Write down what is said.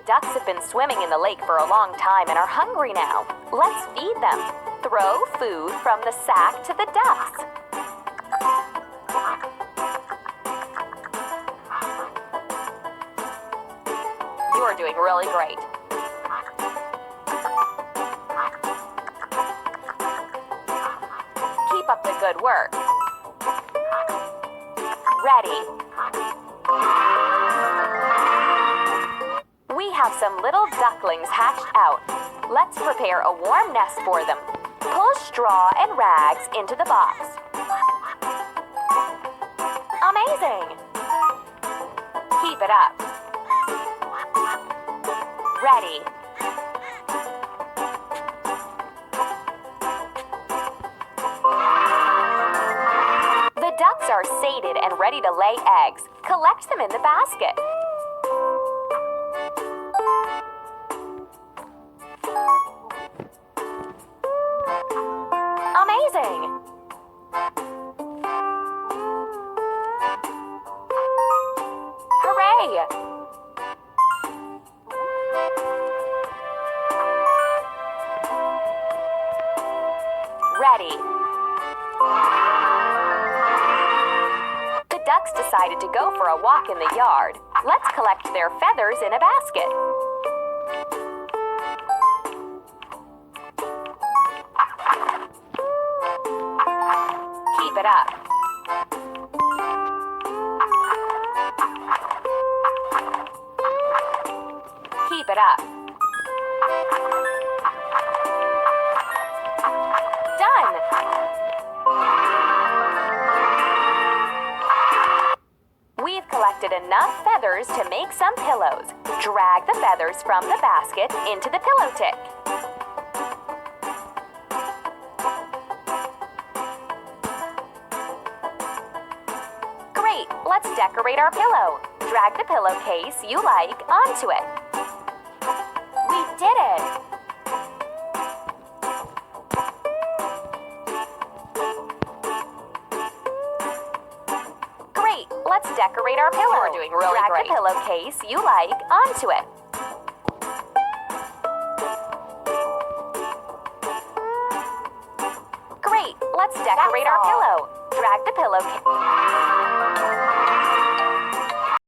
ducks have been swimming in the lake for a long time and are hungry now. Let's feed them. Throw food from the sack to the ducks. You are doing really great. Keep up the good work. Ready. We have some little ducklings hatched out. Let's prepare a warm nest for them. Pull straw and rags into the box. Amazing! Keep it up. Ready. The ducks are sated and ready to lay eggs. Collect them in the basket. Amazing! Hooray! Ready. The ducks decided to go for a walk in the yard. Let's collect their feathers in a basket. Keep it up. Keep it up. Done. We've collected enough feathers to make some pillows. Drag the feathers from the basket into the pillow tick. Great, let's decorate our pillow. Drag the pillowcase you like onto it. We did it! Great, let's decorate our pillow. You're doing really great. Drag the pillowcase you like onto it. Great, let's decorate our pillow. Drag the pillowcase.